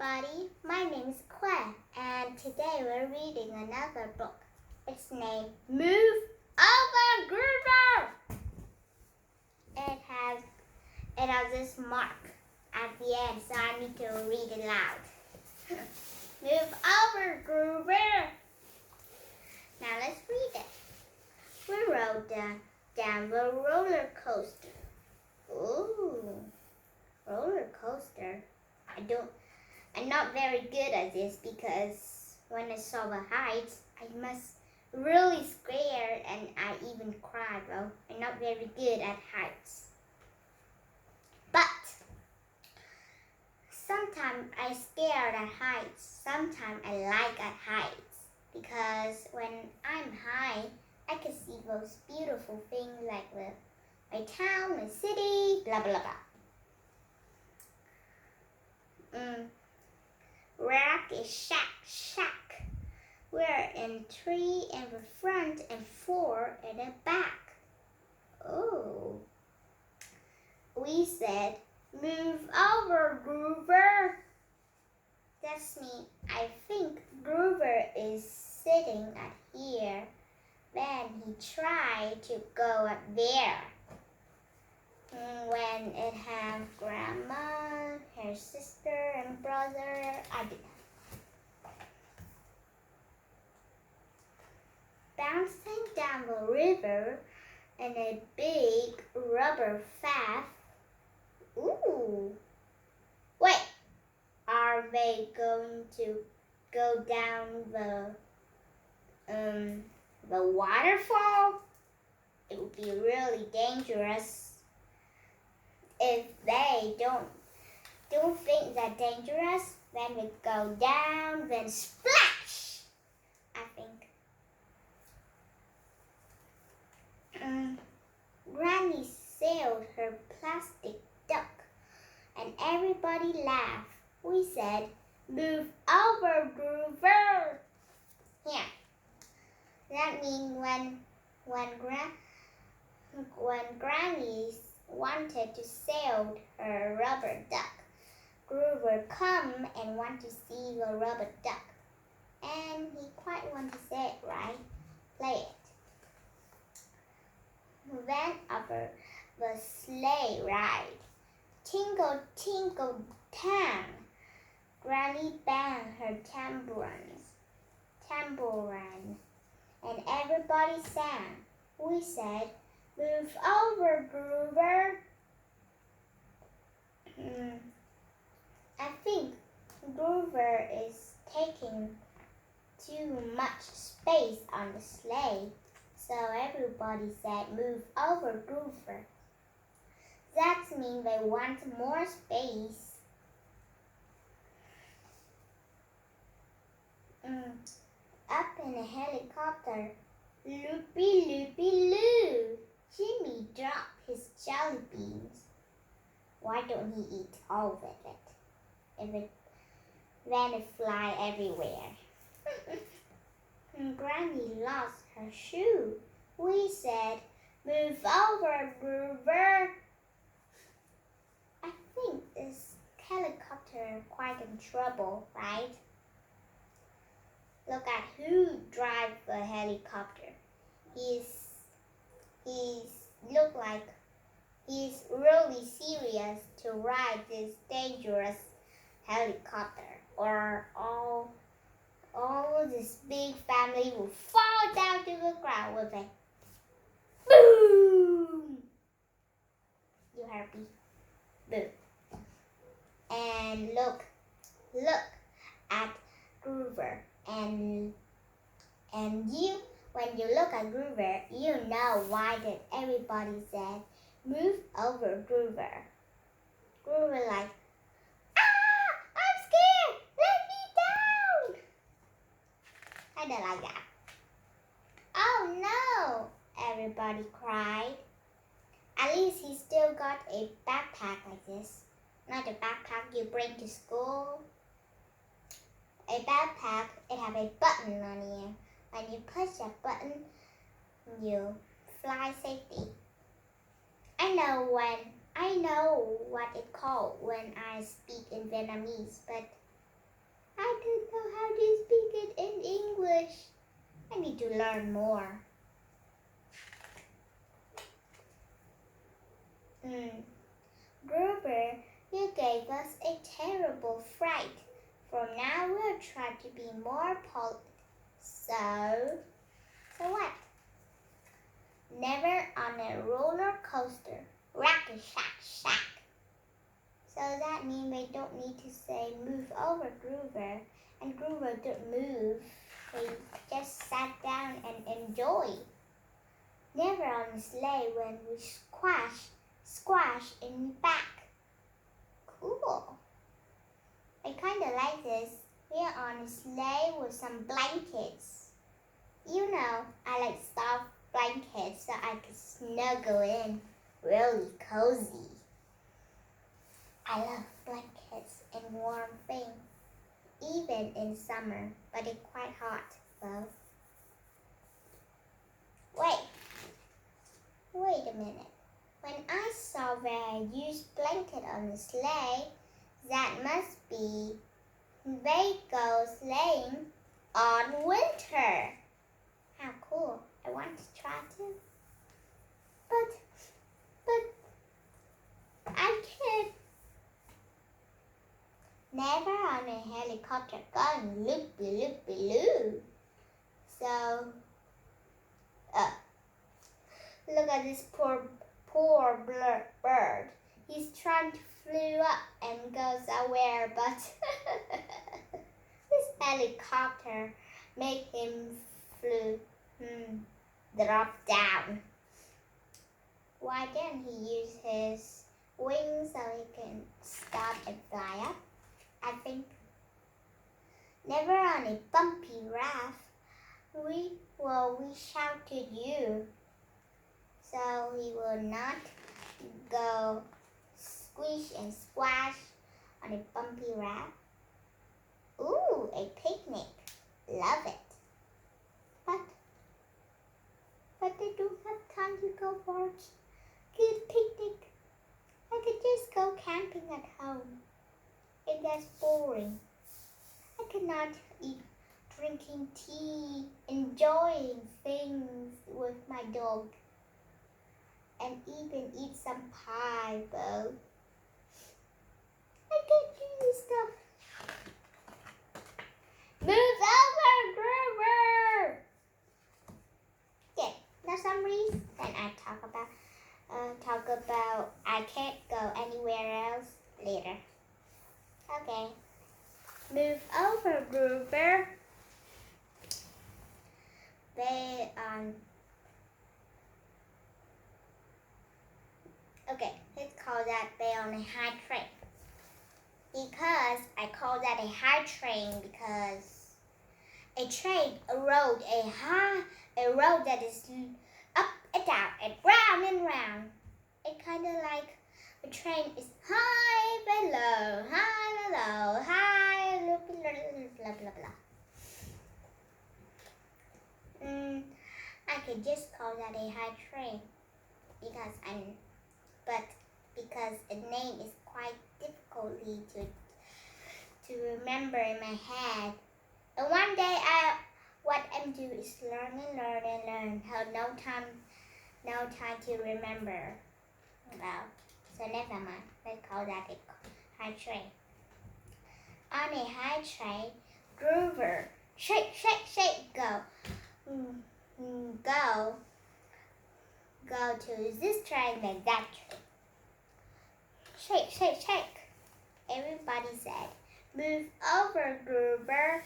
everybody, my name is Claire and today we're reading another book. It's named Move Over Groover! It has this mark at the end, so I need to read it loud. Move over Groover! Now let's read it. We rode down the roller coaster. Ooh, roller coaster. I'm not very good at this because when I saw the heights, I must really scared and I even cried. Well, I'm not very good at heights. But sometimes I scared at heights. Sometimes I like at heights because when I'm high, I can see those beautiful things like my town, my city, blah blah blah. Rack is shack. We're in 3 in the front and 4 in the back. Oh. We said, move over, Groover. That's me. I think Groover is sitting at here. Then he tried to go up there. When it had grandma, her sister and brother, I did. Bouncing down the river in a big rubber raft. Ooh! Wait, are they going to go down the waterfall? It would be really dangerous. If they don't think that dangerous, then we go down, then splash, I think. Granny sailed her plastic duck, and everybody laughed. We said, move over, Groover. Yeah. That means when Granny wanted to sail her rubber duck, Groover come and want to see the rubber duck. And he quite want to say it right. Play it. Then over the sleigh ride. Tingle, tingle, tang. Granny banged her tambourine, and everybody sang. We said, move over, Groover. I think Groover is taking too much space on the sleigh, so everybody said, move over, Groover. That means they want more space. Up in a helicopter, loopy, loopy, loo. Jimmy dropped his jelly beans. Why don't he eat all of it? Then it fly everywhere. Granny lost her shoe. We said, move over, Groover. I think this helicopter quite in trouble, right? Look at who drives the helicopter. He's look like he's really serious to ride this dangerous helicopter, or all this big family will fall down to the ground with a boom. You happy? Boom. And look at Groover. And you, when you look at Groover, you know why did everybody said, move over, Groover. Groover like, I'm scared, let me down. I don't like that. Oh no, everybody cried. At least he still got a backpack like this. Not a backpack you bring to school. A backpack, it have a button on it. When you push that button, you fly safety. I know what it called when I speak in Vietnamese, but I don't know how to speak it in English. I need to learn more. Grover, you gave us a terrible fright. From now we'll try to be more polite. So what? Never on a roller coaster. Racket shack shack. So that means we don't need to say move over Grover. And Grover didn't move. He just sat down and enjoyed. Never on a sleigh when we squash in back. Cool. I kind of like this. We're on a sleigh with some blankets. You know, I like soft blankets so I can snuggle in. Really cozy. I love blankets and warm things, even in summer, but it's quite hot though. Wait a minute. When I saw where I used blanket on the sleigh, that must be they go sleighing on winter. How cool. I want to try to. But I can't. Never on a helicopter going loopy-loopy-loo. So, look at this poor bird. He's trying to fly up and go somewhere, but this helicopter made him drop down. Why didn't he use his wings so he can stop and fly up? I think never on a bumpy raft. We shouted you, so we will not go squish and squash on a bumpy raft. Ooh, a picnic. Love it. But I don't have time to go for a good picnic. I could just go camping at home. And that's boring. I cannot eat drinking tea, enjoying things with my dog, and even eat some pie, though. I can't do this stuff. Move over, Grover! Okay, now some reason I talk about I can't go anywhere else later. Okay. Move over, Grover. Okay, let's call that they on a high train. Because I call that a high train because a road that is up and down and round. It kind of like a train is high and low, high, blah, blah, blah. I could just call that a high train because a name is quite difficultly to remember in my head. And one day what I'm doing is learn. How no time to remember. Well, so never mind. Let's call that a high train. On a high train, Grover, shake, go. Go to this train and that train. Shake. Everybody said, move over, Grover.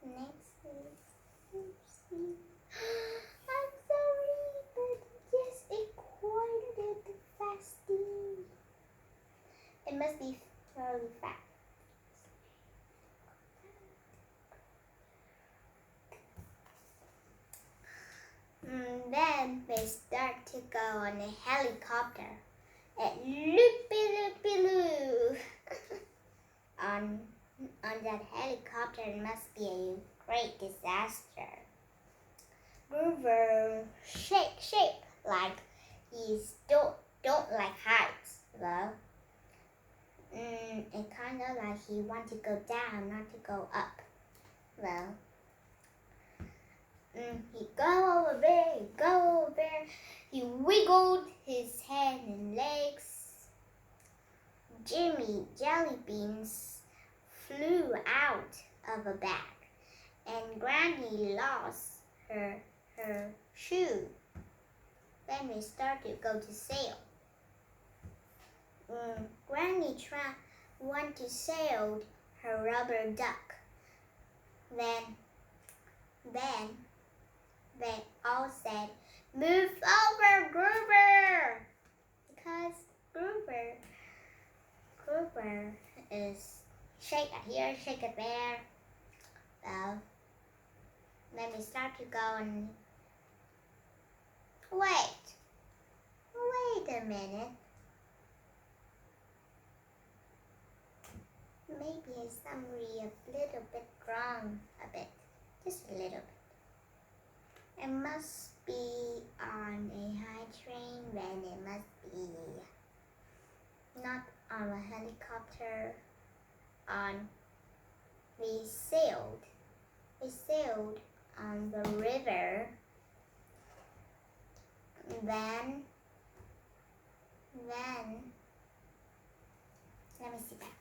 Next is oopsie. I'm sorry, but yes, it quite a bit fasty. It must be really fast. Then they start to go on a helicopter at loopy-loopy-loo. On that helicopter, it must be a great disaster. Grover shake like he's don't like heights, though. It kind of like he wanted to go down, not to go up. Well, he go over there, he go over there. He wiggled his head and legs. Jimmy Jellybeans flew out of a bag, and Granny lost her shoe. Then we started to go to sail. Granny wanted to sail her rubber duck. Then they all said, "Move over, Groover!" Because Groover is shake it here, shake it there. Well, then we start to go and wait a minute. Maybe his summary a little bit wrong, just a little bit. It must be on a high train, then it must be not on a helicopter. We sailed on the river. Then let me see that.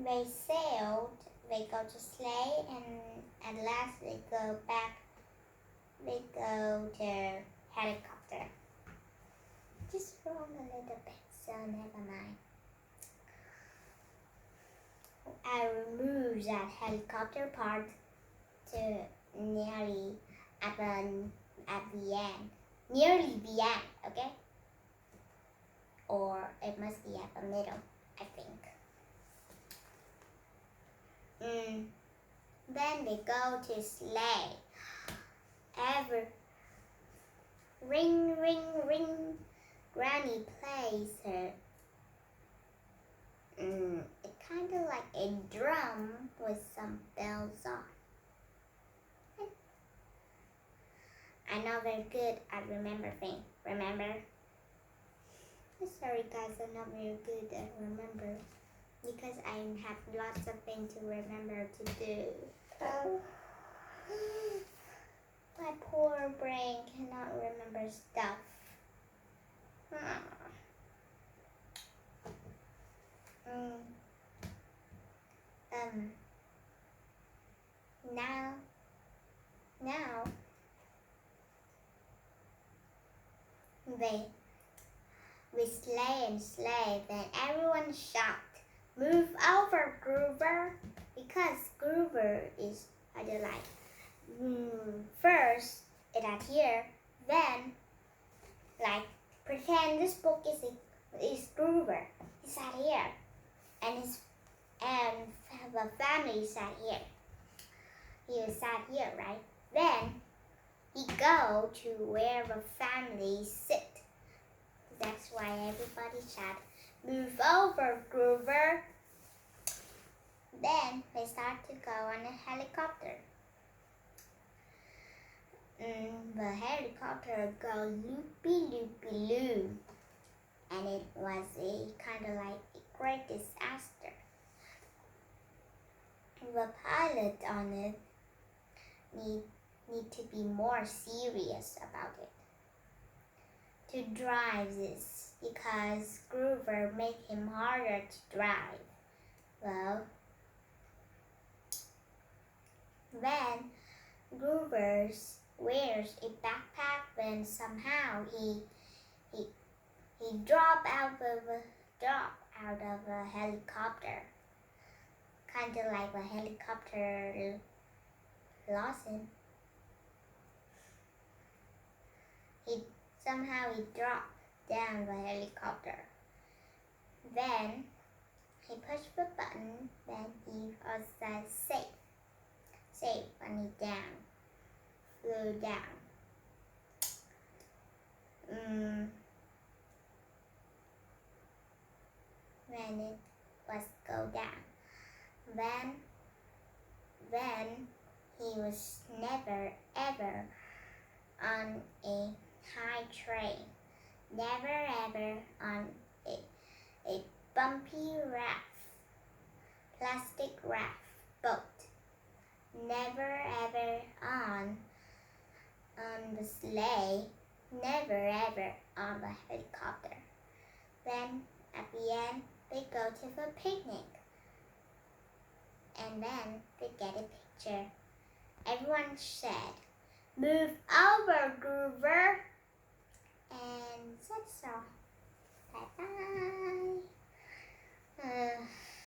They sailed, they go to sleigh, and at last they go back. They go to helicopter. Just wrong a little bit, so never mind. I removed that helicopter part to nearly at the end. Nearly the end, okay? Or it must be at the middle, I think. Then they go to sleigh. Ring, ring, ring. Granny plays her. It kind of like a drum with some bells on. I'm not very good at remember things. Remember? Sorry guys, I'm not very good at remember. Because I have lots of things to remember to do. My poor brain cannot remember stuff. Now we slay, then everyone shout, "Move over, Groover!" Because Groover is either like, first it at here, then like pretend this book is Groover. He sat here, and the family sat here. He sat here, right? Then he go to where the family sit. That's why everybody shout, "Move over, Groover!" Then they start to go on a helicopter. The helicopter goes loopy-loopy-loo. And it was a kind of like a great disaster. The pilot on it need to be more serious about it. To drive this, because Groover made him harder to drive. Well, then Groover wears a backpack, then somehow he dropped out of a helicopter. Kind of like the helicopter lost him. Somehow he dropped down the helicopter. Then he pushed the button, then he was safe. Safe when he flew down. When it was go down. Then then he was never ever on a high train, never ever on a bumpy plastic raft boat, never ever on the sleigh, never ever on the helicopter. Then at the end they go to the picnic, and then they get a picture. Everyone said, "Move over, Groover," and that's all. Bye bye.